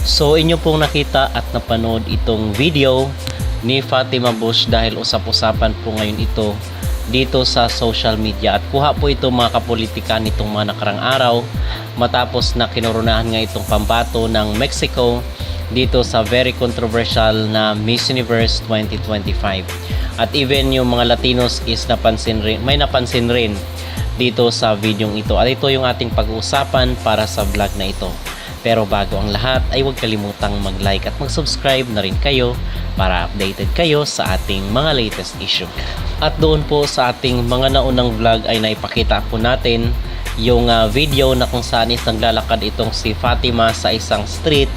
So inyo pong nakita at napanood itong video ni Fatima Bush dahil usap-usapan po ngayon ito dito sa social media at kuha po ito mga kapolitika nitong mga nakarang araw matapos na kinoronahan nga itong pambato ng Mexico dito sa very controversial na Miss Universe 2025. At even yung mga Latinos is may napansin rin dito sa video ito. At ito yung ating pag-uusapan para sa vlog na ito. Pero bago ang lahat ay huwag kalimutang mag-like at mag-subscribe na rin kayo para updated kayo sa ating mga latest issue. At doon po sa ating mga naunang vlog ay naipakita po natin yung video na kung saan is naglalakad itong si Fatima sa isang street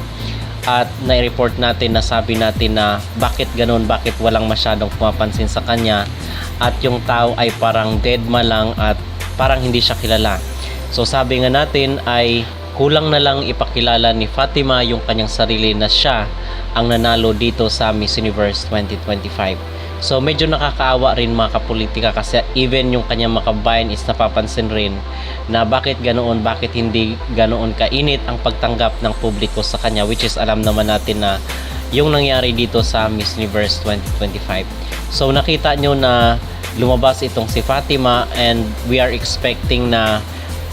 at nai-report natin na sabi natin na bakit ganun, bakit walang masyadong pumapansin sa kanya at yung tao ay parang deadma lang at parang hindi siya kilala. So sabi nga natin ay kulang na lang ipakilala ni Fatima yung kanyang sarili na siya ang nanalo dito sa Miss Universe 2025. So medyo nakakaawa rin mga kapolitika kasi even yung kanyang makabayan is napapansin rin na bakit ganoon, bakit hindi ganoon kainit ang pagtanggap ng publiko sa kanya, which is alam naman natin na yung nangyari dito sa Miss Universe 2025. So nakita nyo na lumabas itong si Fatima and we are expecting na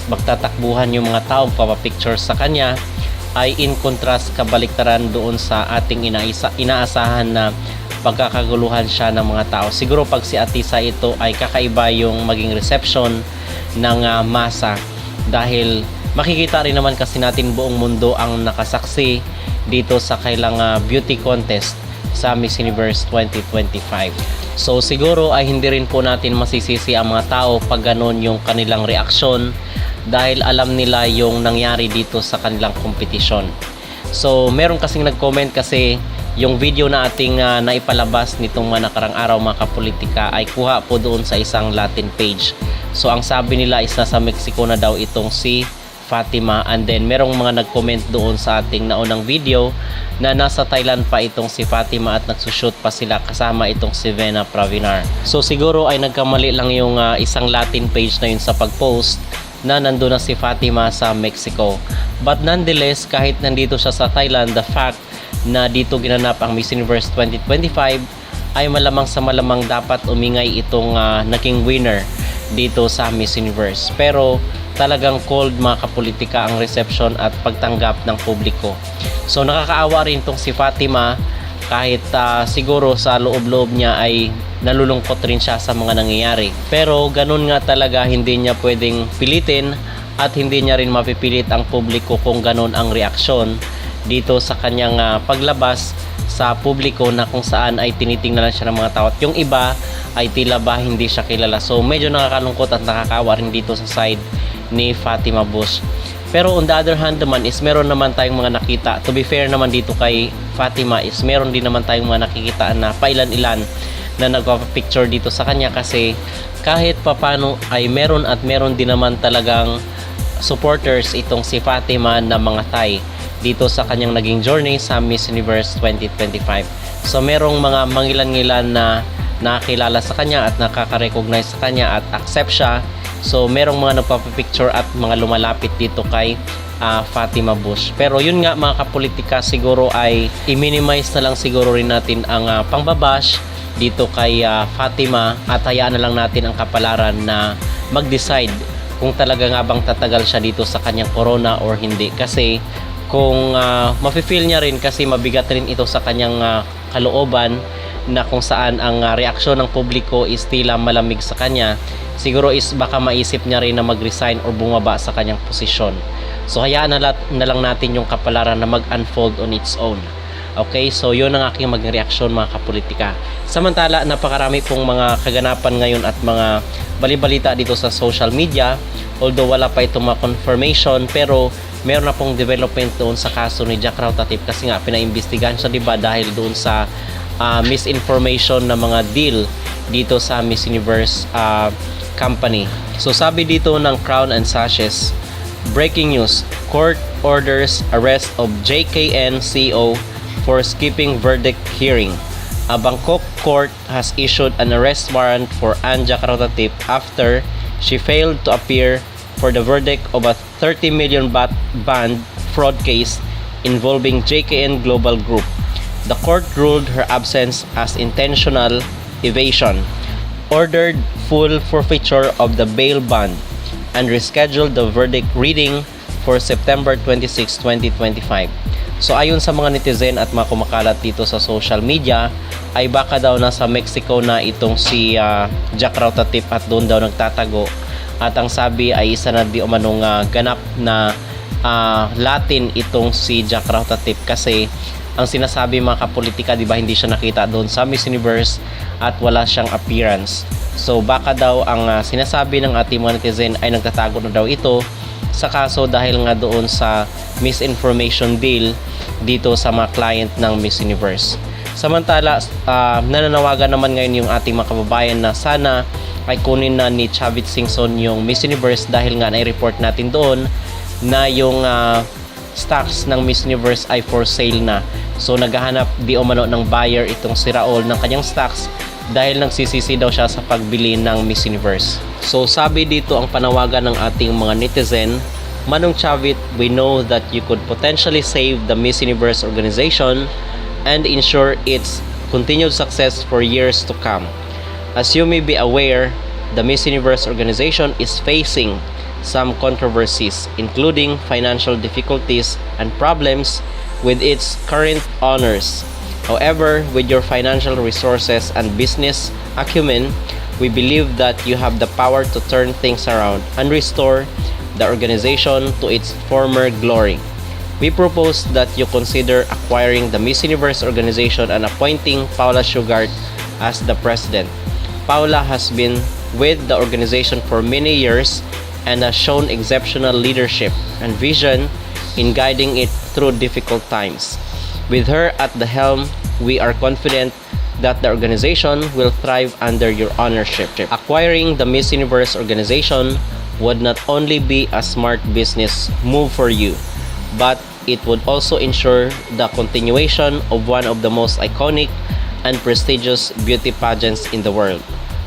magtatakbuhan yung mga tao papapicture sa kanya, ay in contrast kabaliktaran doon sa ating inaasahan na pagkakaguluhan siya ng mga tao. Siguro pag si Atisa ito ay kakaiba yung maging reception ng masa dahil makikita rin naman kasi natin buong mundo ang nakasaksi dito sa kailang beauty contest sa Miss Universe 2025. So siguro ay hindi rin po natin masisisi ang mga tao pag ganon yung kanilang reaksyon dahil alam nila yung nangyari dito sa kanilang kompetisyon. So meron kasing nag-comment kasi yung video na ating naipalabas nitong mga nakarang araw mga kapolitika ay kuha po doon sa isang Latin page. So ang sabi nila is nasa Mexico na daw itong si Fatima, and then merong mga nag-comment doon sa ating naunang video na nasa Thailand pa itong si Fatima at nagsushoot pa sila kasama itong si Vena Pravinar. So siguro ay nagkamali lang yung isang Latin page na yun sa pag-post na nandun na si Fatima sa Mexico. But nonetheless, kahit nandito siya sa Thailand, the fact na dito ginanap ang Miss Universe 2025 ay malamang sa malamang dapat umingay itong naging winner dito sa Miss Universe. Pero talagang cold mga kapolitika ang reception at pagtanggap ng publiko. So nakakaawa rin itong si Fatima kahit siguro sa loob-loob niya ay nalulungkot rin siya sa mga nangyayari. Pero ganun nga talaga, hindi niya pwedeng pilitin at hindi niya rin mapipilit ang publiko kung ganun ang reaksyon dito sa kanyang paglabas sa publiko na kung saan ay tinitingnan siya ng mga tao at yung iba ay tila ba hindi siya kilala. So medyo nakakalungkot at nakakawa rin dito sa side ni Fatima Bush. Pero on the other hand naman is meron naman tayong mga nakita. To be fair naman dito kay Fatima is meron din naman tayong mga nakikita na pailan-ilan na nagpa-picture dito sa kanya kasi kahit papano ay meron din naman talagang supporters itong si Fatima na mga Thai dito sa kanyang naging journey sa Miss Universe 2025. So merong mga mangilan-ngilan na nakakilala sa kanya at nakaka-recognize sa kanya at accept siya. So merong mga nagpapapicture at mga lumalapit dito kay Fatima Bush. Pero yun nga mga kapolitika, siguro ay i-minimize na lang siguro rin natin ang pangbabash dito kay Fatima at hayaan na lang natin ang kapalaran na mag-decide kung talaga nga bang tatagal siya dito sa kanyang corona or hindi. Kasi kung mafe-feel niya rin kasi mabigat rin ito sa kanyang kalooban na kung saan ang reaksyon ng publiko is tila malamig sa kanya, siguro is baka maisip niya rin na mag-resign or bumaba sa kanyang posisyon. So hayaan na lang natin yung kapalaran na mag-unfold on its own. Okay, so yun ang aking maging reaksyon mga kapolitika. Samantala, napakarami pong mga kaganapan ngayon at mga balibalita dito sa social media. Although wala pa itong mga confirmation, pero meron na pong development doon sa kaso ni Jack Rautatif kasi nga pinaimbestigahan siya, diba, dahil doon sa misinformation na mga deal dito sa Miss Universe company. So sabi dito ng Crown and Sashes, breaking news, court orders arrest of JKN CEO for skipping verdict hearing. A Bangkok court has issued an arrest warrant for Anja Rautatif after she failed to appear for the verdict of a 30 million baht bond fraud case involving JKN Global Group. The court ruled her absence as intentional evasion, ordered full forfeiture of the bail bond, and rescheduled the verdict reading for September 26, 2025. So ayon sa mga netizen at mga kumakalat dito sa social media, ay baka daw nasa Mexico na itong si Jack Rautatip at doon daw nagtatago. At ang sabi ay isa na di umanong ganap na Latin itong si Jack Rautatip, kasi ang sinasabi mga kapolitika, di ba, hindi siya nakita doon sa Miss Universe at wala siyang appearance. So baka daw ang sinasabi ng ating mga netizen ay nagtatago na daw ito sa kaso dahil nga doon sa misinformation deal dito sa mga client ng Miss Universe. Samantala, nananawagan naman ngayon yung ating mga kababayan na sana ay kunin na ni Chavit Singson yung Miss Universe dahil nga na-report natin doon na yung stocks ng Miss Universe ay for sale na. So naghahanap di umano ng buyer itong si Raul ng kanyang stocks dahil nagsisisi daw siya sa pagbili ng Miss Universe. So sabi dito ang panawagan ng ating mga netizen, Manong Chavit, we know that you could potentially save the Miss Universe organization and ensure its continued success for years to come. As you may be aware, the Miss Universe organization is facing some controversies, including financial difficulties and problems with its current owners. However, with your financial resources and business acumen, we believe that you have the power to turn things around and restore the organization to its former glory. We propose that you consider acquiring the Miss Universe organization and appointing Paula Shugart as the president. Paula has been with the organization for many years and has shown exceptional leadership and vision in guiding it through difficult times. With her at the helm, we are confident that the organization will thrive under your ownership. Acquiring the Miss Universe organization would not only be a smart business move for you, but it would also ensure the continuation of one of the most iconic and prestigious beauty pageants in the world.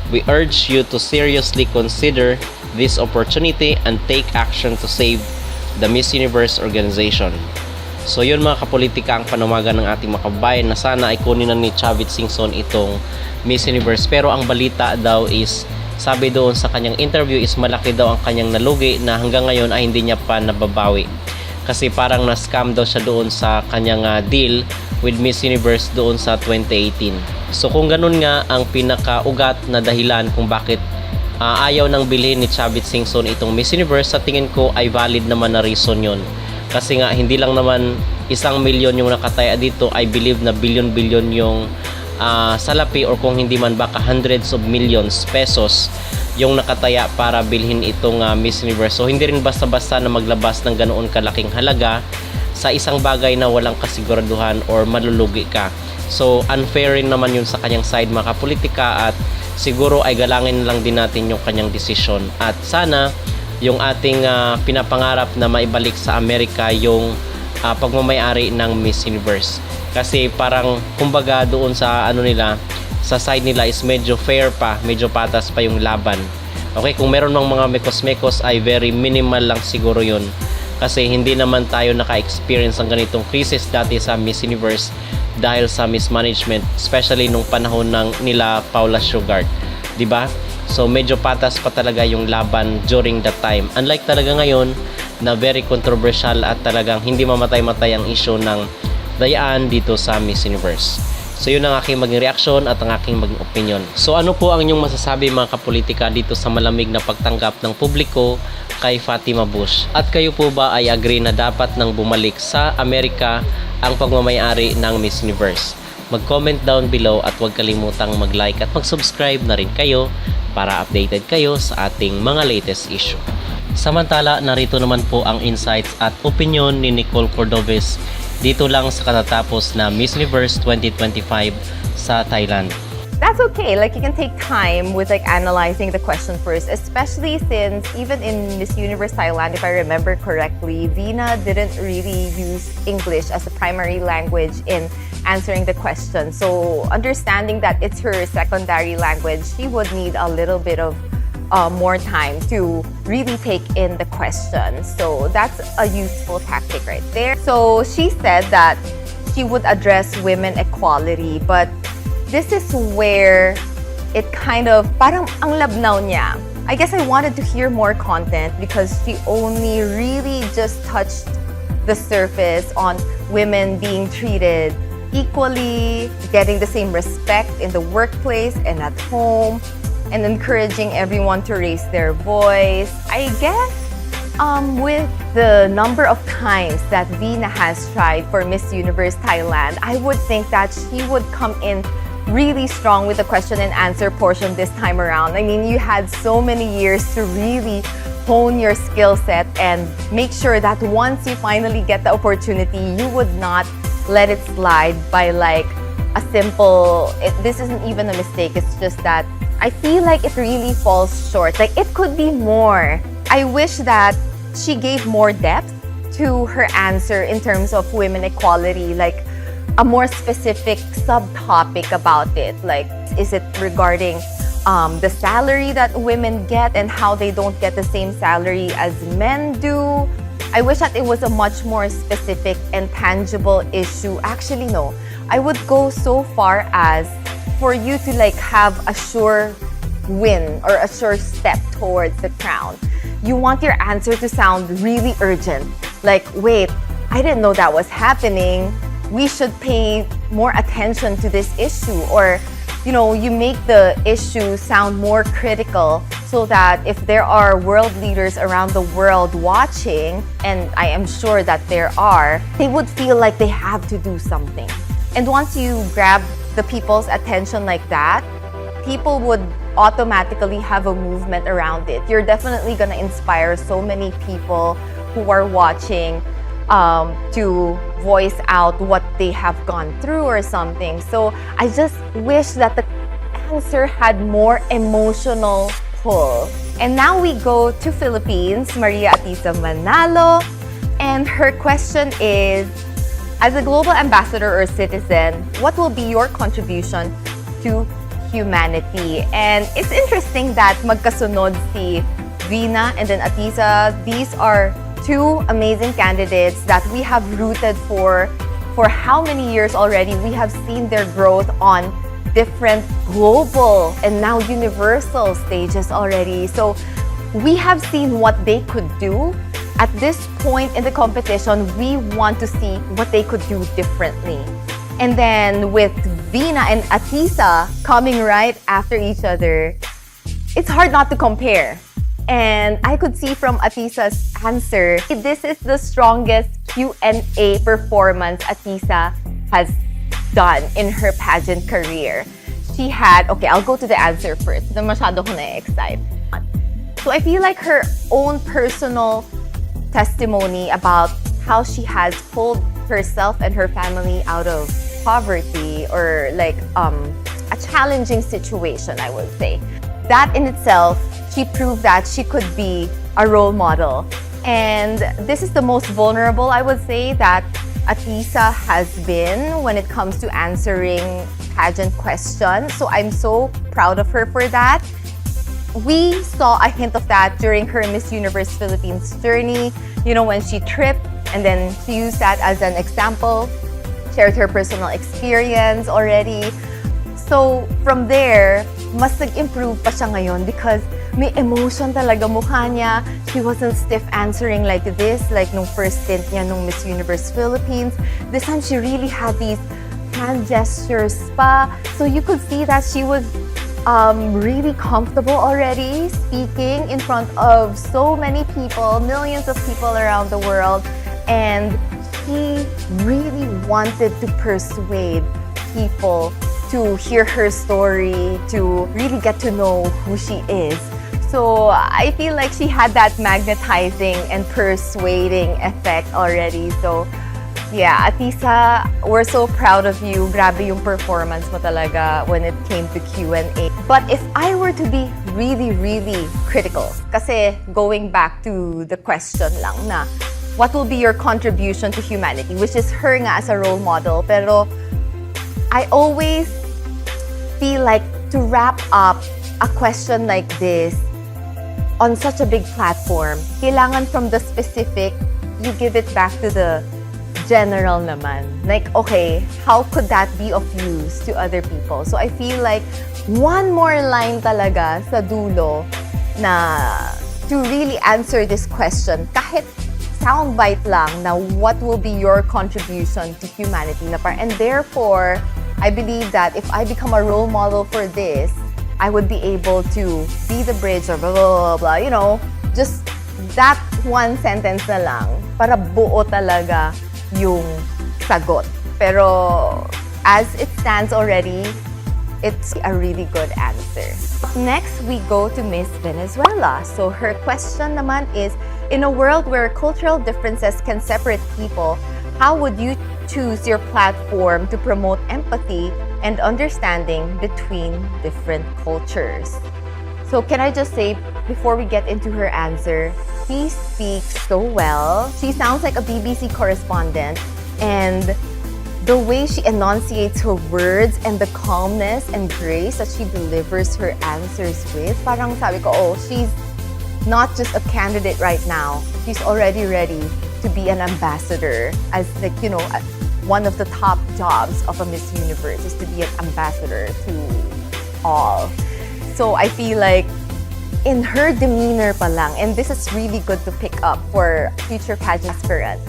We urge you to seriously consider this opportunity and take action to save the Miss Universe organization. So yun mga kapolitika ang panawagan ng ating mga kababayan na sana ay kunin na ni Chavit Singson itong Miss Universe. Pero ang balita daw is, sabi doon sa kanyang interview is malaki daw ang kanyang nalugi na hanggang ngayon ay hindi niya pa nababawi. Kasi parang na-scam daw siya doon sa kanyang deal with Miss Universe doon sa 2018. So kung ganun nga ang pinakaugat na dahilan kung bakit ayaw nang bilhin ni Chavit Singson itong Miss Universe, sa tingin ko ay valid naman na reason yun. Kasi nga hindi lang naman 1 milyon yung nakataya dito, I believe na bilyon-bilyon yung salapi, or kung hindi man baka hundreds of millions pesos yung nakataya para bilhin itong Miss Universe. So hindi rin basta-basta na maglabas ng ganoon kalaking halaga sa isang bagay na walang kasiguraduhan or malulugi ka. So unfair rin naman yun sa kanyang side mga kapolitika, at siguro ay galangin lang din natin yung kanyang desisyon. At sana yung ating pinapangarap na maibalik sa Amerika yung pagmamayari ng Miss Universe. Kasi parang kumbaga doon sa nila, sa side nila is medyo fair pa, medyo patas pa yung laban. Okay, kung meron ng mga mekos-mekos ay very minimal lang siguro yun. Kasi hindi naman tayo naka-experience ng ganitong crisis dati sa Miss Universe dahil sa mismanagement, especially nung panahon ng nila Paula Shugart, 'di ba? So medyo patas pa talaga yung laban during that time. Unlike talaga ngayon na very controversial at talagang hindi mamatay-matay ang issue ng dayaan dito sa Miss Universe. So yun ang aking maging reaksyon at ang aking maging opinion. So ano po ang inyong masasabi mga kapolitika dito sa malamig na pagtanggap ng publiko kay Fatima Bush? At kayo po ba ay agree na dapat nang bumalik sa Amerika ang pagmamayari ng Miss Universe? Mag-comment down below at huwag kalimutang mag-like at mag-subscribe na rin kayo para updated kayo sa ating mga latest issue. Samantala, narito naman po ang insights at opinion ni Nicole Cordoves dito lang sa katatapos na Miss Universe 2025 sa Thailand. That's okay. Like, you can take time with like analyzing the question first, especially since even in Miss Universe Thailand, if I remember correctly, Vina didn't really use English as a primary language in answering the question. So understanding that it's her secondary language, she would need a little bit of more time to really take in the question. So that's a useful tactic right there. So she said that she would address women equality, but this is where it kind of, parang ang labnaw niya. I guess I wanted to hear more content because she only really just touched the surface on women being treated equally, getting the same respect in the workplace and at home, and encouraging everyone to raise their voice. I guess with the number of times that Vina has tried for Miss Universe Thailand, I would think that she would come in really strong with the question and answer portion this time around. I mean, you had so many years to really hone your skill set and make sure that once you finally get the opportunity, you would not let it slide by like a simple, this isn't even a mistake, it's just that I feel like it really falls short. Like it could be more. I wish that she gave more depth to her answer in terms of women equality, like a more specific subtopic about it. Like, is it regarding the salary that women get and how they don't get the same salary as men do? I wish that it was a much more specific and tangible issue. Actually, no. I would go so far as for you to like have a sure win or a sure step towards the crown. You want your answer to sound really urgent. Like, wait, I didn't know that was happening. We should pay more attention to this issue. Or, you know, you make the issue sound more critical so that if there are world leaders around the world watching, and I am sure that there are, they would feel like they have to do something. And once you grab the people's attention like that, people would automatically have a movement around it. You're definitely gonna inspire so many people who are watching to voice out what they have gone through or something. So I just wish that the answer had more emotional pull. And now we go to Philippines, Maria Atisa Manalo. And her question is, as a global ambassador or citizen, what will be your contribution to humanity? And it's interesting that magkasunod si Vina and then Atisa. These are two amazing candidates that we have rooted for how many years already. We have seen their growth on different global and now universal stages already. So we have seen what they could do. At this point in the competition, we want to see what they could do differently. And then with Vina and Atisa coming right after each other, it's hard not to compare. And I could see from Atisa's answer, this is the strongest Q&A performance Atisa has done in her pageant career. She had, okay, I'll go to the answer first. Na masyado ko na-excite. So I feel like her own personal testimony about how she has pulled herself and her family out of poverty or like a challenging situation, I would say. That in itself, she proved that she could be a role model. And this is the most vulnerable, I would say, that Atisa has been when it comes to answering pageant questions. So I'm so proud of her for that. We saw a hint of that during her Miss Universe Philippines journey. You know, when she tripped and then she used that as an example, shared her personal experience already. So from there, mas nag-improve pa siya ngayon because may emotion talaga mukha niya. She wasn't stiff answering like this, like nung first stint niya nung Miss Universe Philippines. This time, she really had these hand gestures pa. So you could see that she was really comfortable already speaking in front of so many people, millions of people around the world. And she really wanted to persuade people to hear her story, to really get to know who she is. So I feel like she had that magnetizing and persuading effect already. So yeah, Atisa, we're so proud of you. Grabe yung performance mo talaga when it came to Q&A. But if I were to be really, really critical, kasi going back to the question lang na, what will be your contribution to humanity? Which is her nga as a role model. Pero I always feel like to wrap up a question like this, on such a big platform, kailangan from the specific, you give it back to the general naman. Like, okay, how could that be of use to other people? So I feel like one more line talaga sa dulo na to really answer this question, kahit soundbite lang na what will be your contribution to humanity. And therefore, I believe that if I become a role model for this, I would be able to be the bridge or blah, blah, blah, blah, you know, just that one sentence na lang para buo talaga yung sagot. Pero as it stands already, it's a really good answer. Next, we go to Miss Venezuela. So her question naman is, in a world where cultural differences can separate people, how would you choose your platform to promote empathy and understanding between different cultures? So can I just say, before we get into her answer, she speaks so well. She sounds like a BBC correspondent, and the way she enunciates her words and the calmness and grace that she delivers her answers with, parang sabi ko, oh, she's not just a candidate right now. She's already ready to be an ambassador. As like, you know, one of the top jobs of a Miss Universe is to be an ambassador to all. So I feel like in her demeanor pa lang, and this is really good to pick up for future pageant aspirants,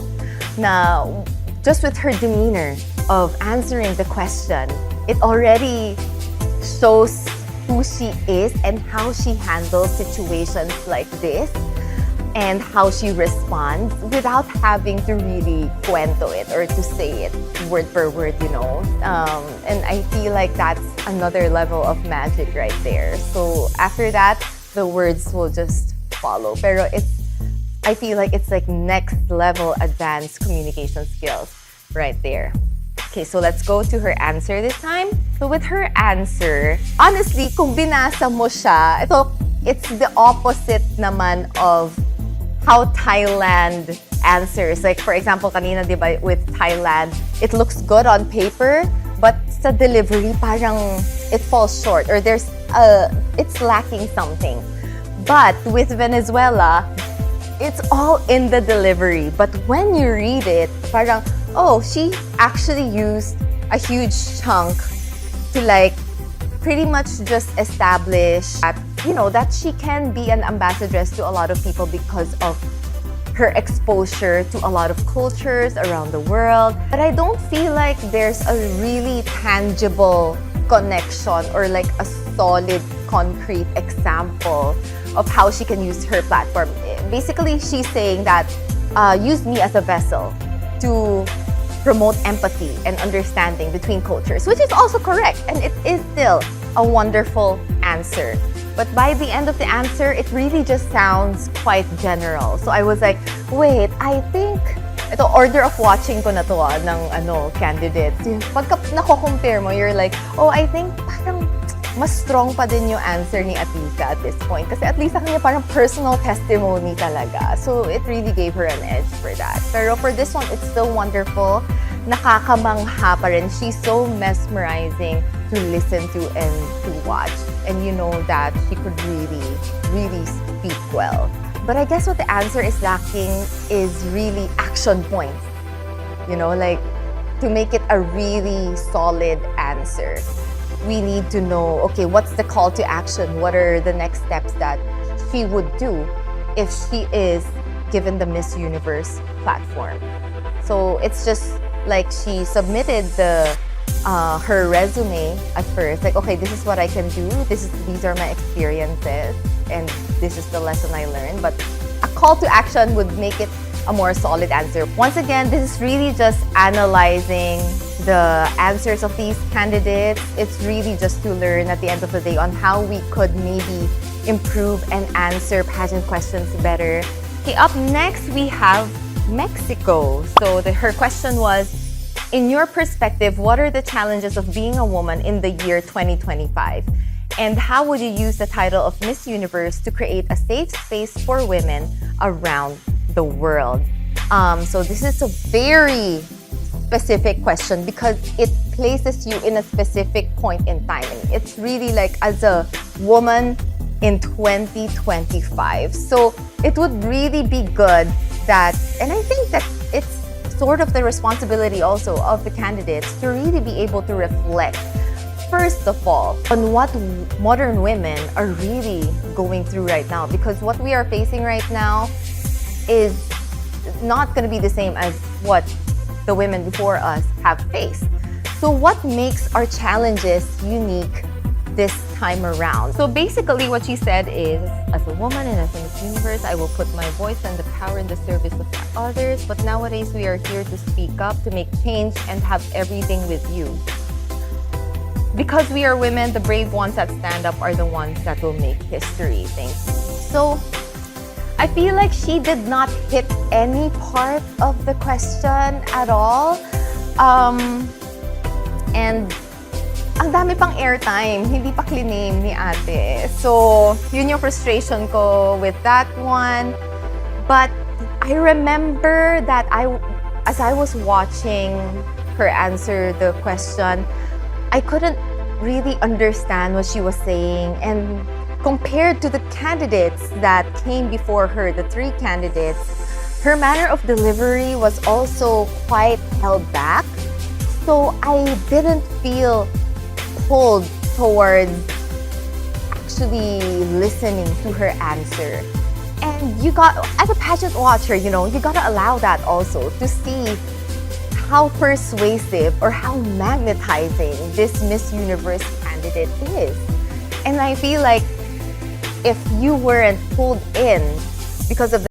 na just with her demeanor of answering the question, it already shows who she is and how she handles situations like this and how she responds without having to really cuento it or to say it word per word, you know. And I feel like that's another level of magic right there. So after that, the words will just follow. Pero I feel like it's like next level advanced communication skills right there. Okay, so let's go to her answer this time. So with her answer, honestly, kung binasa mo siya, it's the opposite naman of how Thailand answers. Like for example, kanina, di ba, with Thailand, it looks good on paper, but sa delivery, parang it falls short or it's lacking something. But with Venezuela, it's all in the delivery. But when you read it, parang, oh, she actually used a huge chunk to like pretty much just establish that, you know, that she can be an ambassadress to a lot of people because of her exposure to a lot of cultures around the world. But I don't feel like there's a really tangible connection or like a solid, concrete example of how she can use her platform. Basically, she's saying that use me as a vessel to promote empathy and understanding between cultures, which is also correct, and it is still a wonderful answer. But by the end of the answer, it really just sounds quite general. So I was like, wait, I think, ito, order of watching ko na to ng candidates. Pagka nako-compare mo, you're like, oh, I think parang mas strong pa din yung answer ni Atika at this point. Kasi at least sa kanya parang personal testimony talaga. So it really gave her an edge for that. Pero for this one, it's still wonderful. Nakakamangha pa rin. She's so mesmerizing to listen to and to watch. And you know that she could really, really speak well. But I guess what the answer is lacking is really action points. You know, like to make it a really solid answer. We need to know, okay, what's the call to action? What are the next steps that she would do if she is given the Miss Universe platform? So it's just like she submitted her resume at first, like, okay, this is what I can do. These are my experiences, and this is the lesson I learned. But a call to action would make it a more solid answer. Once again, this is really just analyzing the answers of these candidates. It's really just to learn at the end of the day on how we could maybe improve and answer pageant questions better. Okay, up next we have Mexico. So her question was, in your perspective, what are the challenges of being a woman in the year 2025? And how would you use the title of Miss Universe to create a safe space for women around the world? So this is a very specific question because it places you in a specific point in time. And it's really like, as a woman in 2025. So it would really be good that, and I think that it's sort of the responsibility also of the candidates to really be able to reflect, first of all, on what modern women are really going through right now. Because what we are facing right now is not going to be the same as what the women before us have faced. So what makes our challenges unique this time around? So basically what she said is, as a woman and as a Miss Universe, I will put my voice and the power in the service of others. But nowadays we are here to speak up, to make change, and have everything with you. Because we are women, the brave ones that stand up are the ones that will make history. Thank you. So I feel like she did not hit any part of the question at all. And ang dami pang airtime, hindi pa cliname ni ate. So, yun yung frustration ko with that one. But I remember that as I was watching her answer the question, I couldn't really understand what she was saying. And compared to the candidates that came before her, the 3 candidates, her manner of delivery was also quite held back. So I didn't feel pulled towards actually listening to her answer. And you got, as a pageant watcher, you know, you gotta allow that also to see how persuasive or how magnetizing this Miss Universe candidate is. And I feel like if you weren't pulled in because of